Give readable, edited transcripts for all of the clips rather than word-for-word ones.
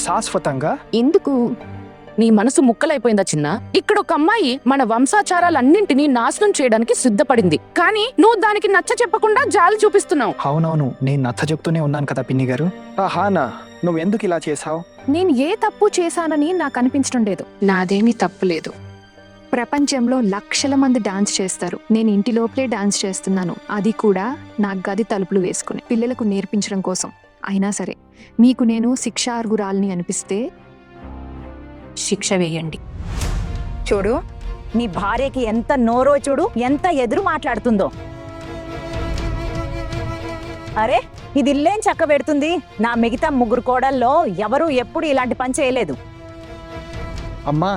శాశ్వతంగా? ఎందుకు? నీ మనసు ముక్కలైపోయిందా చిన్న? ఇక్కడ ఒక అమ్మాయి మన వంశాచారాలన్నింటినీ నాశనం చేయడానికి సిద్ధపడింది, కానీ నువ్వు దానికి నచ్చ చెప్పకుండా జాలి చూపిస్తున్నావు. అవునవును, నేను నచ్చ చెప్తూనే ఉన్నాను కదా పిన్ని గారు. హానా, నువ్వెందుకు ఇలా చేసావు? నేను ఏ తప్పు చేశానని నాకు అనిపించడం లేదు. నాదేమీ తప్పులేదు. ప్రపంచంలో లక్షల మంది డాన్స్ చేస్తారు, నేను ఇంటి లోపలే డాన్స్ చేస్తున్నాను, అది కూడా నా గది తలుపులు వేసుకుని పిల్లలకు నేర్పించడం కోసం. అయినా సరే మీకు నేను శిక్షార్హురాల్ని అనిపిస్తే శిక్ష వేయండి. చూడు, నీ భార్యకి ఎంత నోరో చూడు, ఎంత ఎదురు మాట్లాడుతుందో. అరే, ఇది ఇల్లేం చక్క పెడుతుంది. నా మిగతా 3 కోడల్లో ఎవరూ ఎప్పుడు ఇలాంటి పని చేయలేదు. అమ్మా,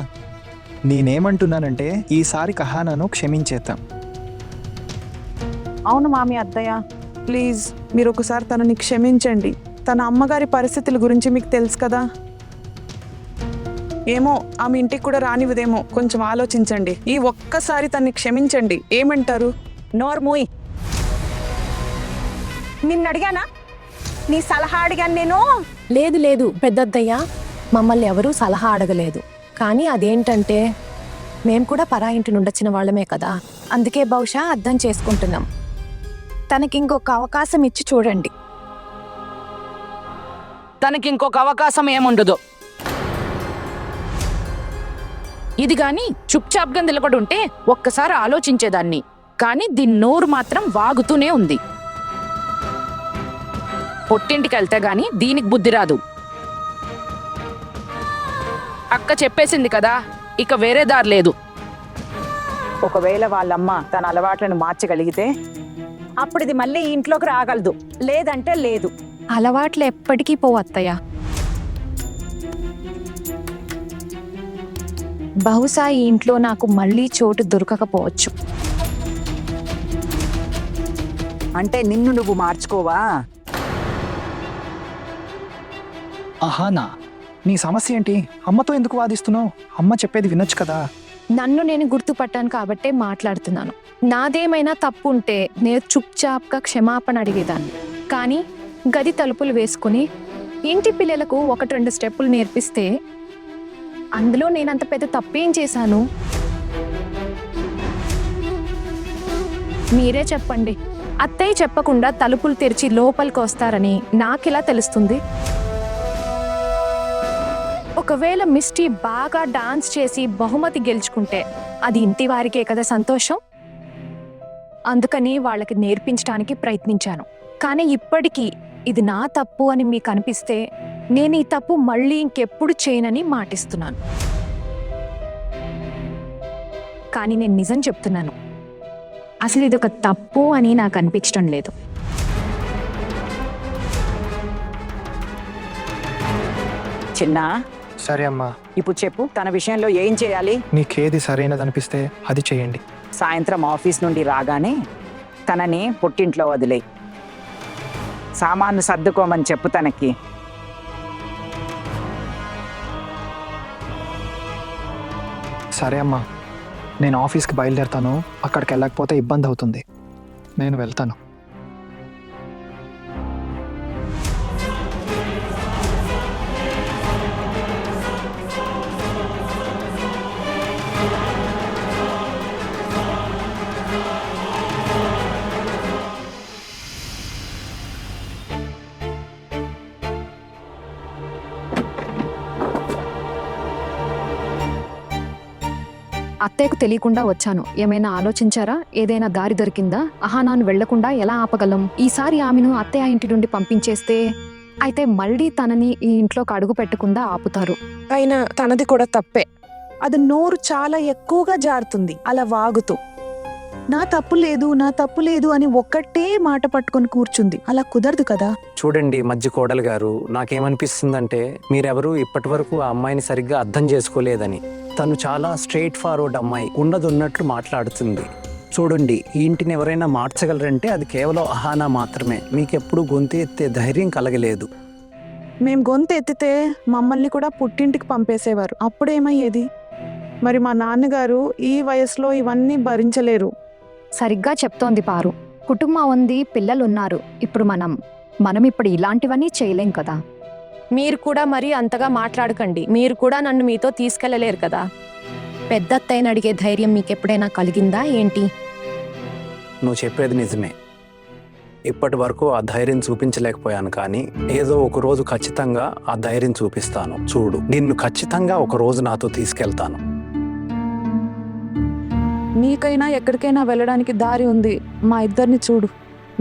నేనేమంటున్నానంటే ఈసారి కహానాను క్షమించేద్దాం. అవును మామి, అత్తయ్య ప్లీజ్ మీరు ఒకసారి తనని క్షమించండి. తన అమ్మగారి పరిస్థితుల గురించి మీకు తెలుసు కదా. ఏమో ఆమె ఇంటికి కూడా రానివ్వదేమో, కొంచెం ఆలోచించండి. ఈ ఒక్కసారి తన్ని క్షమించండి. ఏమంటారు? నోర్మూయ్, నిన్ను అడిగానా? నీ సలహా అడిగాను నేను. లేదు లేదు పెద్దత్తయ్య, మమ్మల్ని ఎవరూ సలహా అడగలేదు. కానీ అదేంటంటే మేం కూడా పరా ఇంటి నుండొచ్చిన వాళ్ళమే కదా, అందుకే బహుశా అర్థం చేసుకుంటున్నాం. తనకింకొక అవకాశం ఇచ్చి చూడండి. తనకింకొక అవకాశం ఏముండదు. ఇది గాని చుప్చాప్గా నిలబడి ఉంటే ఒక్కసారి ఆలోచించేదాన్ని, కానీ దీని నోరు మాత్రం వాగుతూనే ఉంది. పొట్టింటికి వెళ్తే గాని దీనికి బుద్ధి రాదు. అక్క చెప్పేసింది కదా, ఇక వేరే దారి లేదు. ఒకవేళ వాళ్ళమ్మ తన అలవాట్లను మార్చగలిగితే అప్పుడు ఇది మళ్ళీ ఇంట్లోకి రాగలదు, లేదంటే లేదు. అలవాట్లు ఎప్పటికీ పోవు అత్తయ్య. బహుశా ఈ ఇంట్లో నాకు మళ్ళీ చోటు దొరకకపోవచ్చు. అంటే నిన్ను నువ్వు మార్చుకోవా? హానా, నీ సమస్య ఏంటి? అమ్మతో ఎందుకు వాదిస్తున్నావు? అమ్మ చెప్పేది వినొచ్చు కదా. నన్ను నేను గుర్తుపట్టాను కాబట్టే మాట్లాడుతున్నాను. నాదేమైనా తప్పు ఉంటే నేను చుప్చాప్గా క్షమాపణ అడిగేదాన్ని. కానీ గది తలుపులు వేసుకుని ఇంటి పిల్లలకు 1-2 స్టెప్పులు నేర్పిస్తే అందులో నేనంత పెద్ద తప్పేం చేశాను? మీరే చెప్పండి. అత్తయ్య చెప్పకుండా తలుపులు తెరిచి లోపలికి వస్తారని నాకెలా తెలుస్తుంది? ఒకవేళ మిస్టీ బాగా డాన్స్ చేసి బహుమతి గెలుచుకుంటే అది ఇంటి వారికే కదా సంతోషం. అందుకని వాళ్ళకి నేర్పించడానికి ప్రయత్నించాను. కానీ ఇప్పటికీ ఇది నా తప్పు అని మీకు అనిపిస్తే నేను ఈ తప్పు మళ్ళీ ఇంకెప్పుడు చేయనని మాటిస్తున్నాను. కానీ నేను నిజం చెప్తున్నాను, అసలు ఇది ఒక తప్పు అని నాకు అనిపించడం లేదు. చిన్నా, సరే అమ్మా, ఇప్పుడు చెప్పు, తన విషయంలో ఏం చేయాలి? నీకేది సరైనదనిపిస్తే అది చేయండి. సాయంత్రం ఆఫీస్ నుండి రాగానే తనని పుట్టింట్లో వదిలే, సామాన్లు సర్దుకోమని చెప్పు తనకి. సరే అమ్మా, నేను ఆఫీస్కి బయలుదేరుతాను. అక్కడికి వెళ్ళకపోతే ఇబ్బంది అవుతుంది. నేను వెళ్తాను. అత్తయ్యకు తెలియకుండా వచ్చాను. ఏమైనా ఆలోచించారా? ఏదైనా దారి దొరికిందా? అహానాను వెళ్లకుండా ఎలా ఆపగలం? ఈసారి ఆమెను అత్తయ్య ఇంటి నుండి పంపించేస్తే అయితే మళ్ళీ తనని ఈ ఇంట్లోకి అడుగు పెట్టకుండా ఆపుతారు. అయినా తనది కూడా తప్పే. అది నోరు చాలా ఎక్కువగా జారుతుంది అలా వాగుతూ. నా తప్పు లేదు, నా తప్పు లేదు అని ఒక్కటే మాట పట్టుకొని కూర్చుంది. అలా కుదరదు కదా. చూడండి మధ్య కోడలు గారు, నాకేమనిపిస్తుందంటే మీరెవరూ ఇప్పటి వరకు ఆ అమ్మాయిని సరిగ్గా అర్థం చేసుకోలేదని. తను చాలా స్ట్రైట్ ఫార్వర్డ్ అమ్మాయి, ఉన్నట్టు మాట్లాడుతుంది. చూడండి, ఈ ఇంటిని ఎవరైనా మార్చగలరంటే అది కేవలం అహానా మాత్రమే. మీకెప్పుడు గొంతు ఎత్తే ధైర్యం కలగలేదు. మేం గొంతు ఎత్తితే మమ్మల్ని కూడా పుట్టింటికి పంపేసేవారు. అప్పుడేమయ్యేది? మరి మా నాన్నగారు ఈ వయసులో ఇవన్నీ భరించలేరు. సరిగ్గా చెప్తోంది పారు. కుటుంబం ఉంది, పిల్లలున్నారు. ఇప్పుడు మనం ఇప్పుడు ఇలాంటివన్నీ చేయలేం కదా. మీరు కూడా మరీ అంతగా మాట్లాడకండి. మీరు కూడా నన్ను మీతో తీసుకెళ్ళలేరు కదా. పెద్దత్తయ్యని అడిగే ధైర్యం మీకెప్పుడైనా కలిగిందా ఏంటి? నువ్వు చెప్పేది నిజమే. ఇప్పటి వరకు ఆ ధైర్యం చూపించలేకపోయాను, కానీ ఏదో ఒక రోజు ఖచ్చితంగా ఆ ధైర్యం చూపిస్తాను. చూడు, నిన్ను ఖచ్చితంగా ఒక రోజు నాతో తీసుకెళ్తాను. నీకైనా ఎక్కడికైనా వెళ్ళడానికి దారి ఉంది. మా ఇద్దరిని చూడు,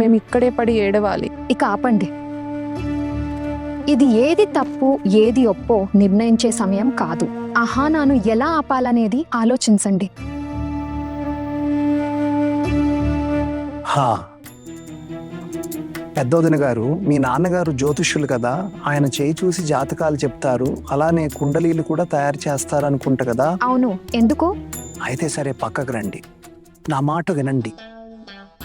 మేము ఇక్కడే పడి ఏడవాలి. ఇక ఆపండి. ఇది ఏది తప్పు ఏది ఒప్పో నిర్ణయించే సమయం కాదు. అహానాను ఎలా ఆపాలనేది ఆలోచించండి. హా, పెద్దోదిన గారు, మీ నాన్నగారు జ్యోతిష్యులు కదా, ఆయన చేయి చూసి జాతకాలు చెప్తారు, అలానే కుండలీలు కూడా తయారు చేస్తారు అనుకుంటా కదా. అవును, ఎందుకు? అయితే సరే, పక్కకు రండి, నా మాట వినండి.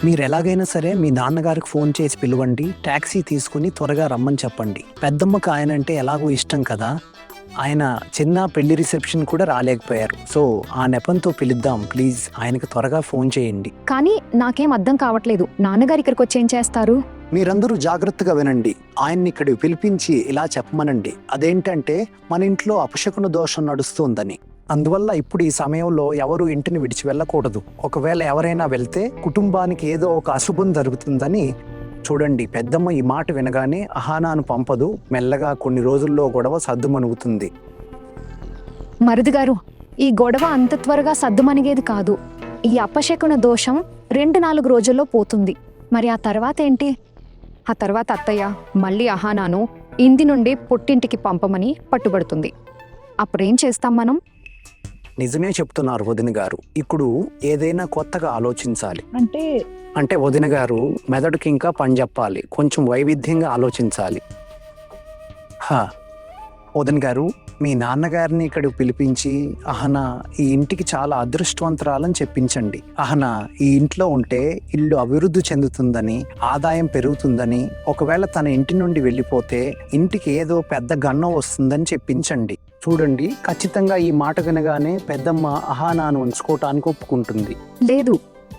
మీరు ఎలాగైనా సరే మీ నాన్నగారికి ఫోన్ చేసి పిలవండి, ట్యాక్సీ తీసుకుని త్వరగా రమ్మని చెప్పండి. పెద్దమ్మకి ఆయన అంటే ఎలాగో ఇష్టం కదా, ఆయన చిన్న పెళ్లి రిసెప్షన్ కూడా రాలేకపోయారు. సో ఆ నెపంతో పిలుద్దాం ప్లీజ్. ఆయనకు త్వరగా ఫోన్ చేయండి. కానీ నాకేం అర్థం కావట్లేదు. నాన్నగారు ఇక్కడికి వచ్చి ఏం చేస్తారు? మీరందరూ జాగ్రత్తగా వినండి. ఆయన్ని ఇక్కడికి పిలిపించి ఇలా చెప్పమనండి. అదేంటంటే, మన ఇంట్లో అపశకున దోషం నడుస్తుందని. అందువల్ల ఇప్పుడు ఈ సమయంలో ఎవరు ఇంటిని విడిచి వెళ్ళకూడదు. ఒకవేళ ఎవరైనా వెళ్తే కుటుంబానికి ఏదో ఒక అశుభం జరుగుతుందని. చూడండి, పెద్దమ్మ ఈ మాట వినగానే అహానాను పంపదు. మెల్లగా కొన్ని రోజుల్లో గొడవ సద్దుమణుగుతుంది. మరుదు గారు, ఈ గొడవ అంత త్వరగా సద్దుమణిగేది కాదు. ఈ అపశకున దోషం 2-4 రోజుల్లో పోతుంది. మరి ఆ తర్వాత ఏంటి? ఆ తర్వాత అత్తయ్య మళ్ళీ అహానాను ఇంటి నుండి పుట్టింటికి పంపమని పట్టుబడుతుంది. అప్పుడేం చేస్తాం మనం? నిజమే చెప్తున్నారు వదిన గారు. ఇప్పుడు ఏదైనా కొత్తగా ఆలోచించాలి. అంటే వదిన గారు, మెదడుకి ఇంకా పని చెప్పాలి. కొంచెం వైవిధ్యంగా ఆలోచించాలి. వదిన గారు, మీ నాన్నగారిని ఇక్కడికి పిలిపించి అహనా ఈ ఇంటికి చాలా అదృష్టవంతురాలని చెప్పించండి. అహనా ఈ ఇంట్లో ఉంటే ఇల్లు అభివృద్ధి చెందుతుందని, ఆదాయం పెరుగుతుందని, ఒకవేళ తన ఇంటి నుండి వెళ్ళిపోతే ఇంటికి ఏదో పెద్ద గన్నం వస్తుందని చెప్పించండి. చూడండి, ఖచ్చితంగా ఈ మాట వినగానే పెద్దమ్మ అహానాను ఉంచుకోవటానికి ఒప్పుకుంటుంది. లేదు,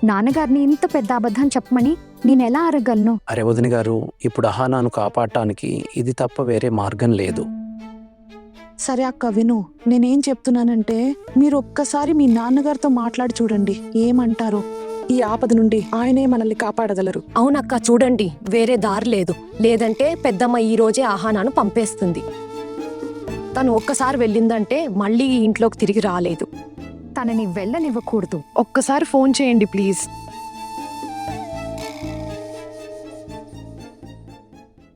నాన్నగారిని ఇంత పెద్ద అబద్ధం చెప్పమని నేనెలా అరగలను? అరే వదిన గారు, ఇప్పుడు అహానాను కాపాడటానికి ఇది తప్ప వేరే మార్గం లేదు. సరే అక్క, విను. నేనేం చెప్తున్నానంటే, మీరు ఒక్కసారి మీ నాన్నగారితో మాట్లాడి చూడండి, ఏమంటారో. ఈ ఆపద నుండి ఆయనే మనల్ని కాపాడగలరు. అవునక్క, చూడండి, వేరే దారి లేదు. లేదంటే పెద్దమ్మ ఈ రోజే అహానాను పంపేస్తుంది. తను ఒక్కసారి వెళ్ళిందంటే మళ్ళీ ఈ ఇంట్లోకి తిరిగి రాలేదు. తనని వెళ్ళనివ్వకూడదు. ఒక్కసారి ఫోన్ చేయండి ప్లీజ్.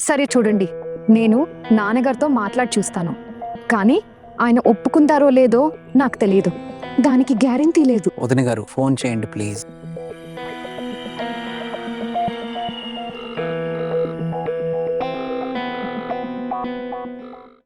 సరే చూడండి, నేను నాన్నగారితో మాట్లాడి చూస్తాను. కానీ ఆయన ఒప్పుకుంటారో లేదో నాకు తెలియదు. దానికి గ్యారెంటీ లేదు. వదిన గారు, ఫోన్ చేయండి ప్లీజ్.